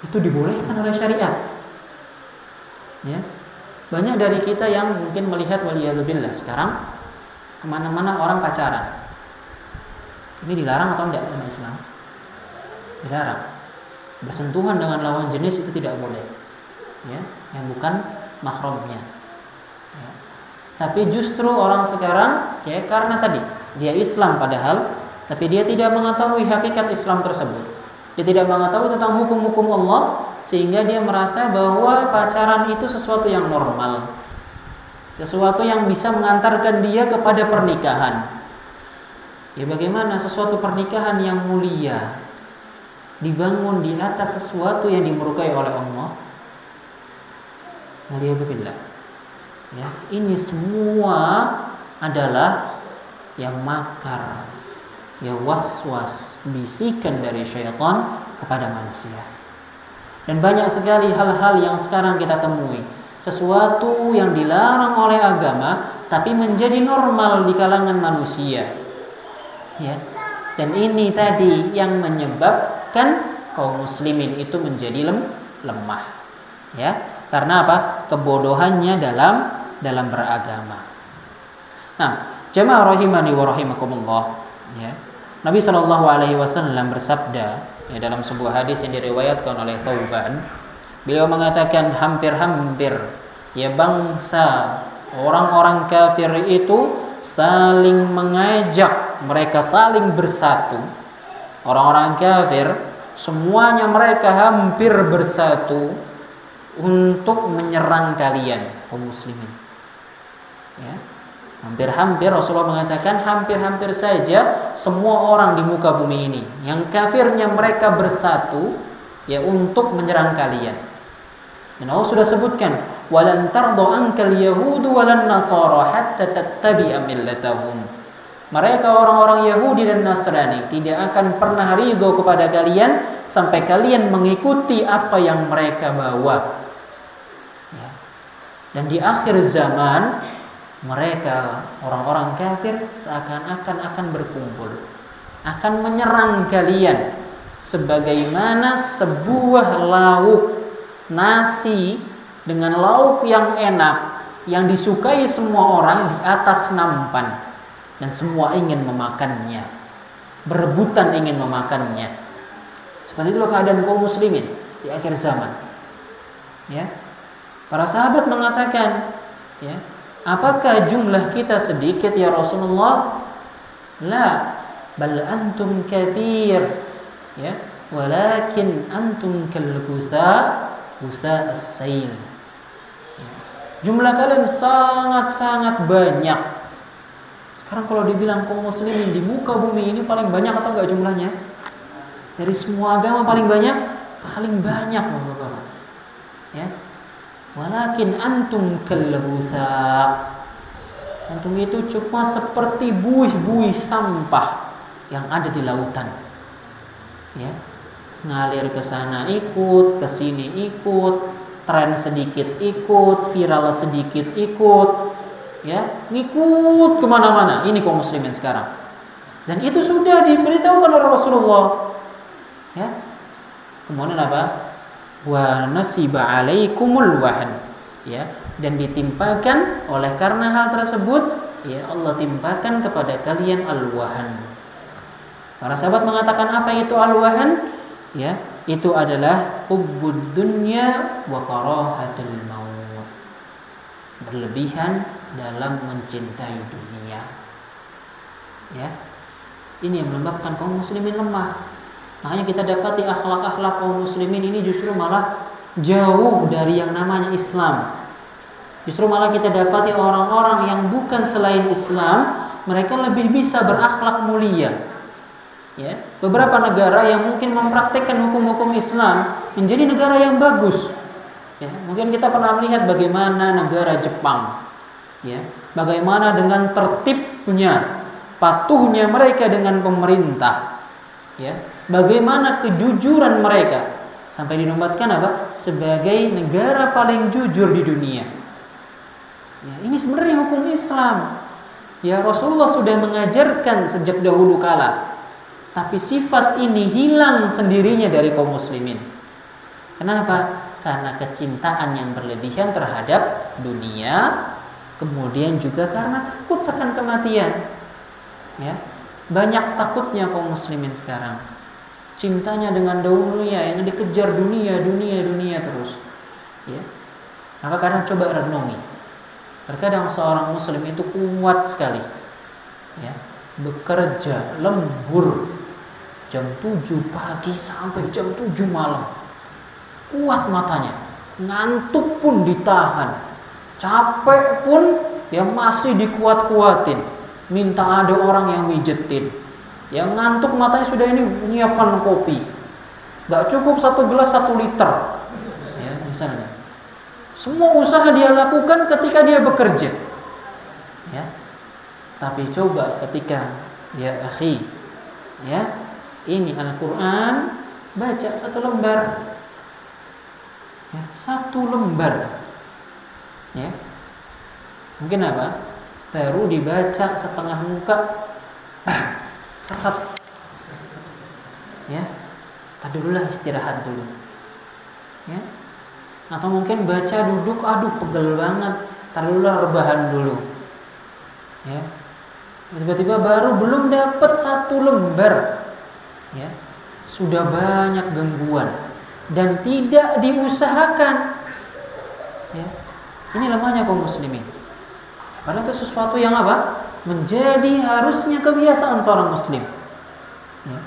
itu dibolehkan oleh syariat. Ya. Banyak dari kita yang mungkin melihat, waliyadzubillah, sekarang kemana-mana orang pacaran. Ini dilarang atau tidak dalam Islam? Dilarang. Bersentuhan dengan lawan jenis itu tidak boleh, ya, yang bukan mahramnya. Ya. Tapi justru orang sekarang, ya, karena tadi dia Islam padahal, tapi dia tidak mengetahui hakikat Islam tersebut. Dia tidak mengetahui tentang hukum-hukum Allah, sehingga dia merasa bahwa pacaran itu sesuatu yang normal, sesuatu yang bisa mengantarkan dia kepada pernikahan. Ya bagaimana sesuatu pernikahan yang mulia dibangun di atas sesuatu yang dimurkai oleh Allah? Waliyadzubillah. Ya, ini semua adalah yang makar, ya waswas, bisikan dari syaitan kepada manusia. Dan banyak sekali hal-hal yang sekarang kita temui, sesuatu yang dilarang oleh agama tapi menjadi normal di kalangan manusia. Ya. Dan ini tadi yang menyebabkan kaum muslimin itu menjadi lemah. Ya. Karena apa? Kebodohannya dalam beragama. Nah, jamaah rahimani wa rahimakumullah, ya. Nabi sallallahu alaihi wasallam bersabda, ya, dalam sebuah hadis yang diriwayatkan oleh Thauban, beliau mengatakan hampir-hampir ya bangsa orang-orang kafir itu saling mengajak, mereka saling bersatu. Orang-orang kafir semuanya mereka hampir bersatu untuk menyerang kalian kaum muslimin. Ya. Hampir-hampir Rasulullah mengatakan hampir-hampir saja semua orang di muka bumi ini yang kafirnya mereka bersatu ya untuk menyerang kalian. Dan Allah sudah sebutkan walan tarda ankal yahudu walan nasara hatta tattabi'a millatahum. Mereka orang-orang Yahudi dan Nasrani tidak akan pernah ridho kepada kalian sampai kalian mengikuti apa yang mereka bawa. Ya. Dan di akhir zaman mereka orang-orang kafir seakan-akan akan berkumpul, akan menyerang kalian sebagaimana sebuah lauk nasi dengan lauk yang enak yang disukai semua orang di atas nampan. Dan semua ingin memakannya, berebutan ingin memakannya. Seperti itulah keadaan kaum muslimin di akhir zaman. Ya, para sahabat mengatakan, ya, apakah jumlah kita sedikit ya Rasulullah? La, bal antum katsir. Ya, walakin antum kal gutha as-sail. Ya. Jumlah kalian sangat-sangat banyak. Sekarang kalau dibilang kaum muslimin di muka bumi ini paling banyak atau enggak jumlahnya? Dari semua agama paling banyak? Paling banyak, Bapak-bapak. Ya. Walakin antum kal-gutha. Antum itu cuma seperti buih-buih sampah yang ada di lautan. Ya. Ngalir ke sana ikut, ke sini ikut, tren sedikit ikut, viral sedikit ikut. Ya, ngikut kemana-mana. Ini kaum muslimin sekarang. Dan itu sudah diberitahukan oleh Rasulullah. Ya, kemudian apa? Wa nasiba alaikumul wahn. Ya, dan ditimpakan oleh karena hal tersebut, ya Allah timpakan kepada kalian al-wahn. Para sahabat mengatakan apa itu al-wahn? Ya, itu adalah hubbud dunya wa karahatul maut. Berlebihan dalam mencintai dunia. Ya. Ini yang menyebabkan kaum muslimin lemah. Makanya kita dapati akhlak-akhlak kaum muslimin ini justru malah jauh dari yang namanya Islam. Justru malah kita dapati orang-orang yang bukan selain Islam, mereka lebih bisa berakhlak mulia. Ya. Beberapa negara yang mungkin mempraktikkan hukum-hukum Islam menjadi negara yang bagus. Ya. Mungkin kita pernah melihat bagaimana negara Jepang. Ya, bagaimana dengan tertibnya, patuhnya mereka dengan pemerintah, ya, bagaimana kejujuran mereka sampai dinobatkan apa? Sebagai negara paling jujur di dunia. Ya, ini sebenarnya hukum Islam. Ya, Rasulullah sudah mengajarkan sejak dahulu kala. Tapi sifat ini hilang sendirinya dari kaum muslimin. Kenapa? Karena kecintaan yang berlebihan terhadap dunia. Kemudian juga karena takut akan kematian. Ya. Banyak takutnya kaum muslimin sekarang. Cintanya dengan dunia, yang dikejar dunia terus. Ya. Maka kadang coba renungi. Terkadang seorang muslim itu kuat sekali. Ya. Bekerja lembur jam 7 pagi sampai jam 7 malam. Kuat matanya. Ngantuk pun ditahan. Capek pun ya masih dikuat-kuatin. minta ada orang yang mijetin. Yang ngantuk matanya sudah ini menyiapkan kopi. Gak cukup 1 gelas 1 liter. Ya, misalnya. Semua usaha dia lakukan ketika dia bekerja. Ya. Tapi coba ketika ya akhi, ya, ini Al-Qur'an baca 1 lembar. Ya, 1 lembar. Ya. Mungkin apa? Baru dibaca setengah muka. Serat. Ya. Tadulah istirahat dulu. Ya. Atau mungkin baca duduk, aduh pegel banget. Tadulah rebahan dulu. Ya. Tiba-tiba baru belum dapat 1 lembar. Ya. Sudah banyak gangguan dan tidak diusahakan. Ya. Ini lemahnya kaum muslimin. Padahal itu sesuatu yang apa? Menjadi harusnya kebiasaan seorang muslim. Ya.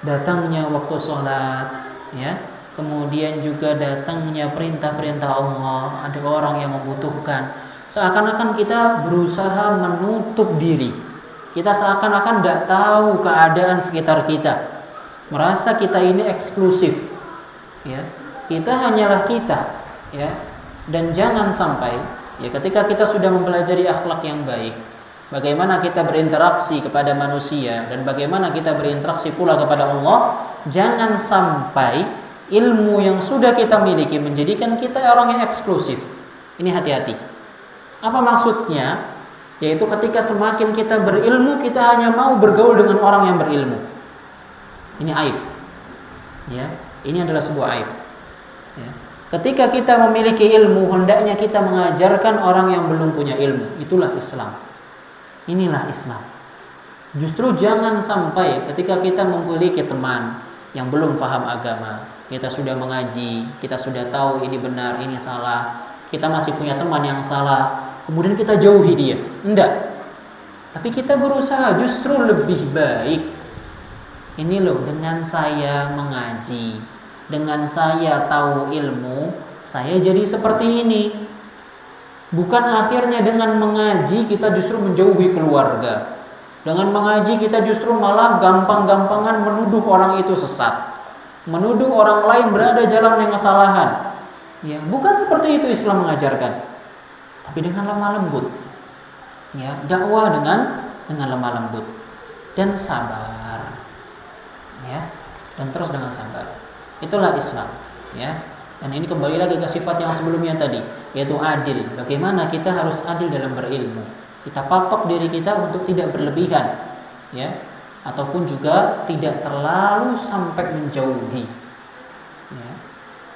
Datangnya waktu sholat, ya. Kemudian juga datangnya perintah-perintah Allah. Ada orang yang membutuhkan. Seakan-akan kita berusaha menutup diri. Kita seakan-akan tidak tahu keadaan sekitar kita. Merasa kita ini eksklusif. Ya. Kita hanyalah kita. Ya. Dan jangan sampai, ya, ketika kita sudah mempelajari akhlak yang baik, bagaimana kita berinteraksi kepada manusia dan bagaimana kita berinteraksi pula kepada Allah, jangan sampai ilmu yang sudah kita miliki menjadikan kita orang yang eksklusif. Ini hati-hati. Apa maksudnya? Yaitu ketika semakin kita berilmu, kita hanya mau bergaul dengan orang yang berilmu. Ini aib. Ya, ini adalah sebuah aib. Ya. Ketika kita memiliki ilmu, hendaknya kita mengajarkan orang yang belum punya ilmu. Itulah Islam. Inilah Islam. Justru jangan sampai ketika kita memiliki teman yang belum paham agama, kita sudah mengaji, kita sudah tahu ini benar, ini salah, kita masih punya teman yang salah, kemudian kita jauhi dia. Enggak. Tapi kita berusaha justru lebih baik. Ini loh, dengan saya mengaji, dengan saya tahu ilmu, saya jadi seperti ini. Bukan akhirnya dengan mengaji kita justru menjauhi keluarga. Dengan mengaji kita justru malah gampang-gampangan menuduh orang itu sesat, menuduh orang lain berada jalan yang kesalahan. Ya, bukan seperti itu Islam mengajarkan. Tapi dengan lemah lembut. Ya, dakwah dengan lemah lembut dan sabar. Ya, dan terus dengan sabar. Itulah Islam, ya. Dan ini kembali lagi ke sifat yang sebelumnya tadi, yaitu adil. Bagaimana kita harus adil dalam berilmu. Kita patok diri kita untuk tidak berlebihan, ya, ataupun juga tidak terlalu sampai menjauhi. Ya.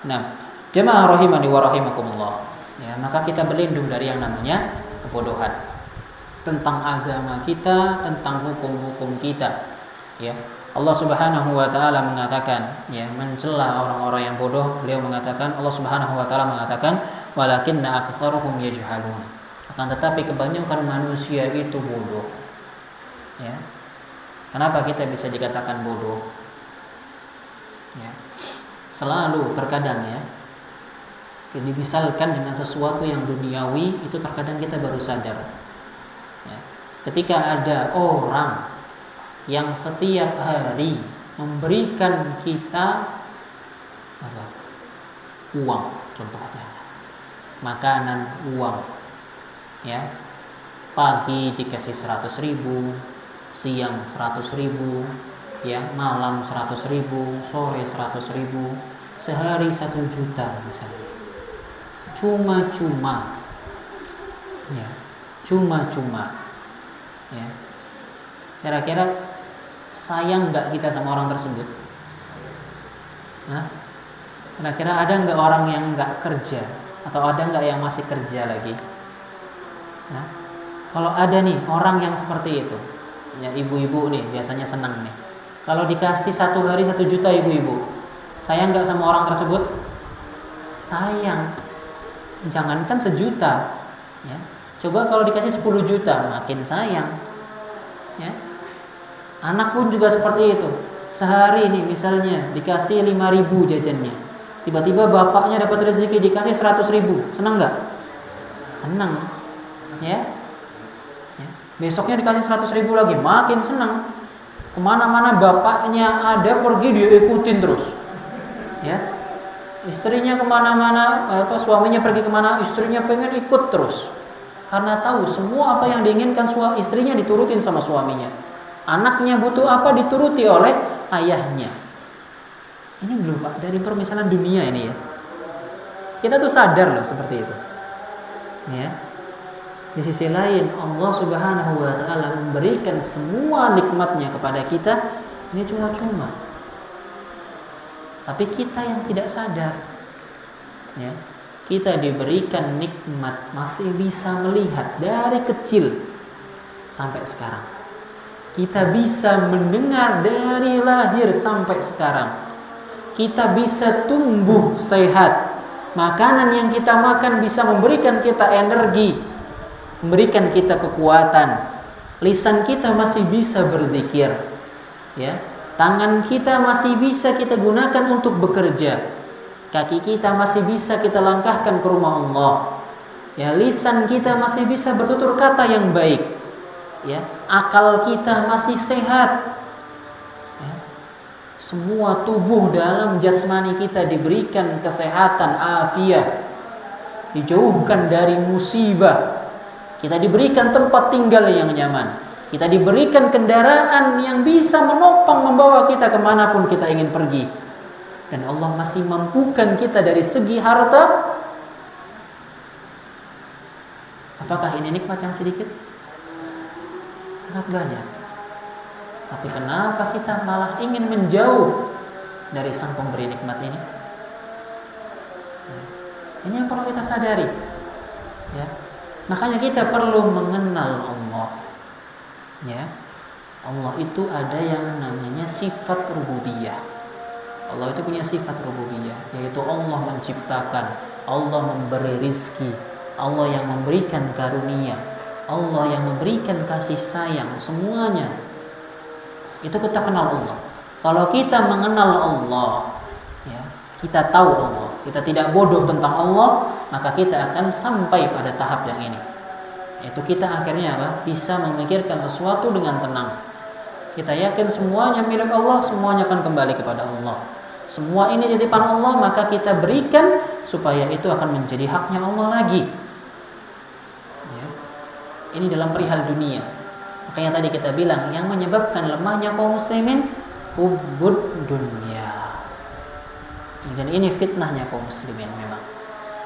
Nah, jemaah rahimani wa rahimakumullah. Ya, maka kita berlindung dari yang namanya kebodohan tentang agama kita, tentang hukum-hukum kita. Ya. Allah Subhanahu wa taala mengatakan, ya, mencela orang-orang yang bodoh. Beliau mengatakan, Allah Subhanahu wa taala mengatakan, walakinna aktsaruhum yajhalun. Akan tetapi kebanyakan manusia itu bodoh. Ya. Kenapa kita bisa dikatakan bodoh? Ya. Selalu terkadang, ya, ini misalkan dengan sesuatu yang duniawi itu terkadang kita baru sadar. Ya. Ketika ada orang yang setiap hari memberikan kita apa? Uang, contohnya makanan, uang, ya, pagi dikasih 100.000, siang 100.000, ya, malam 100.000, sore 100.000, sehari 1 juta misalnya, cuma-cuma, ya, cuma-cuma, ya. Kira-kira sayang nggak kita sama orang tersebut? Nah, kira-kira ada nggak orang yang nggak kerja, atau ada nggak yang masih kerja lagi? Nah, kalau ada nih orang yang seperti itu, ya, ibu-ibu nih biasanya senang nih. Kalau dikasih 1 hari 1 juta ibu-ibu, sayang nggak sama orang tersebut? Sayang. Jangankan 1 juta, ya. Coba kalau dikasih 10 juta, makin sayang. Ya. Anak pun juga seperti itu. Sehari ini misalnya dikasih 5.000 jajannya, tiba-tiba bapaknya dapat rezeki dikasih 100.000, senang nggak? Senang, ya. Ya. Besoknya dikasih 100.000 lagi, makin senang. Kemana-mana bapaknya ada pergi dia ikutin terus. Ya, istrinya kemana-mana, suaminya pergi kemana, istrinya pengen ikut terus. Karena tahu semua apa yang diinginkan istrinya diturutin sama suaminya. Anaknya butuh apa dituruti oleh ayahnya. Ini belum Pak, dari permisalan dunia ini ya. Kita tuh sadar loh seperti itu. Ya. Di sisi lain Allah Subhanahu wa taala memberikan semua nikmatnya kepada kita, ini cuma-cuma. Tapi kita yang tidak sadar. Ya. Kita diberikan nikmat, masih bisa melihat dari kecil sampai sekarang. Kita bisa mendengar dari lahir sampai sekarang. Kita bisa tumbuh sehat. Makanan yang kita makan bisa memberikan kita energi, memberikan kita kekuatan. Lisan kita masih bisa berzikir. Ya. Tangan kita masih bisa kita gunakan untuk bekerja. Kaki kita masih bisa kita langkahkan ke rumah Allah. Ya, lisan kita masih bisa bertutur kata yang baik. Ya, akal kita masih sehat. Ya, semua tubuh dalam jasmani kita diberikan kesehatan, afiat. Dijauhkan dari musibah. Kita diberikan tempat tinggal yang nyaman. Kita diberikan kendaraan yang bisa menopang membawa kita kemanapun kita ingin pergi. Dan Allah masih mampukan kita dari segi harta. Apakah ini nikmat yang sedikit? Sangat banyak. Tapi kenapa kita malah ingin menjauh dari sang pemberi nikmat ini? Ini yang perlu kita sadari. Ya. Makanya kita perlu mengenal Allah. Ya. Allah itu ada yang namanya sifat rububiyah. Allah itu punya sifat rububiyah, yaitu Allah menciptakan, Allah memberi rizki, Allah yang memberikan karunia, Allah yang memberikan kasih sayang, semuanya. Itu kita kenal Allah. Kalau kita mengenal Allah, ya, kita tahu Allah, kita tidak bodoh tentang Allah, maka kita akan sampai pada tahap yang ini. Itu kita akhirnya apa? Bisa memikirkan sesuatu dengan tenang. Kita yakin semuanya milik Allah, semuanya akan kembali kepada Allah. Semua ini titipan Allah, maka kita berikan supaya itu akan menjadi haknya Allah lagi. Ya. Ini dalam perihal dunia. Makanya tadi kita bilang yang menyebabkan lemahnya kaum muslimin hubbud dunya. Dan ini fitnahnya kaum muslimin memang.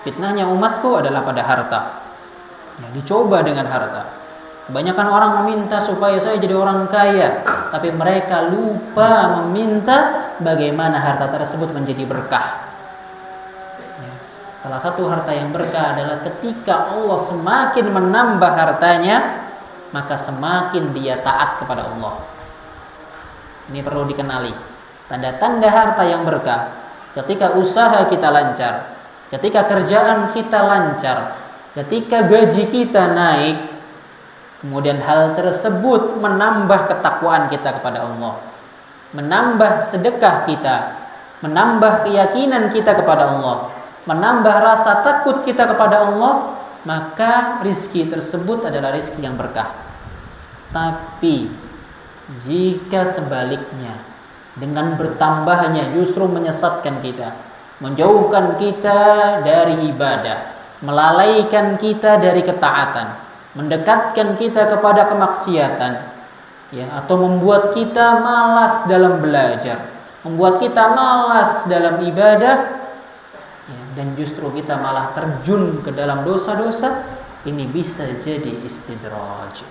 Fitnahnya umatku adalah pada harta. Ya, dicoba dengan harta. Kebanyakan orang meminta supaya saya jadi orang kaya, tapi mereka lupa meminta bagaimana harta tersebut menjadi berkah. Ya. Salah satu harta yang berkah adalah ketika Allah semakin menambah hartanya, maka semakin dia taat kepada Allah. Ini perlu dikenali. Tanda-tanda harta yang berkah, ketika usaha kita lancar, ketika kerjaan kita lancar, ketika gaji kita naik, kemudian hal tersebut menambah ketakwaan kita kepada Allah, menambah sedekah kita, menambah keyakinan kita kepada Allah, menambah rasa takut kita kepada Allah, maka rizki tersebut adalah rizki yang berkah. Tapi jika sebaliknya, dengan bertambahnya justru menyesatkan kita, menjauhkan kita dari ibadah, melalaikan kita dari ketaatan, mendekatkan kita kepada kemaksiatan, ya, atau membuat kita malas dalam belajar, membuat kita malas dalam ibadah, ya, dan justru kita malah terjun ke dalam dosa-dosa, ini bisa jadi istidraj.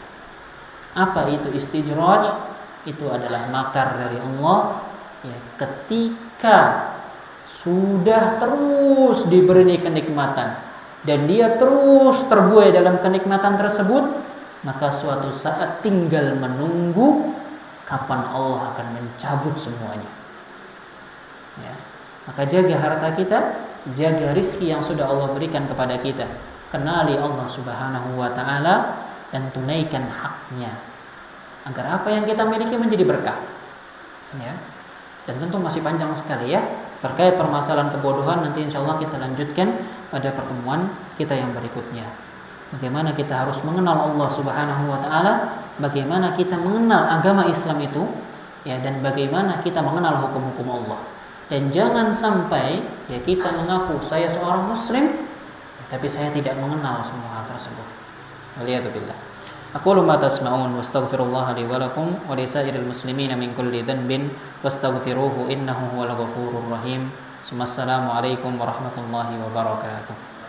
Apa itu istidraj? Itu adalah makar dari Allah, ya, ketika sudah terus diberi kenikmatan dan dia terus terbuai dalam kenikmatan tersebut, maka suatu saat tinggal menunggu kapan Allah akan mencabut semuanya. Ya. Maka jaga harta kita, jaga rizki yang sudah Allah berikan kepada kita. Kenali Allah Subhanahu wa ta'ala dan tunaikan haknya, agar apa yang kita miliki menjadi berkah. Ya. Dan tentu masih panjang sekali ya terkait permasalahan kebodohan, nanti insya Allah kita lanjutkan pada pertemuan kita yang berikutnya. Bagaimana kita harus mengenal Allah Subhanahu wa taala, bagaimana kita mengenal agama Islam itu, ya, dan bagaimana kita mengenal hukum-hukum Allah. Dan jangan sampai ya kita mengaku saya seorang muslim tapi saya tidak mengenal semua hal tersebut. Waliyadzubillah. Aqulu ma tasma'un wastaghfirullah li wa lakum wa li sa'iril muslimina min kulli dhanbin wastaghfiruhu innahu huwal ghafurur rahim. Assalamu alaikum warahmatullahi wabarakatuh.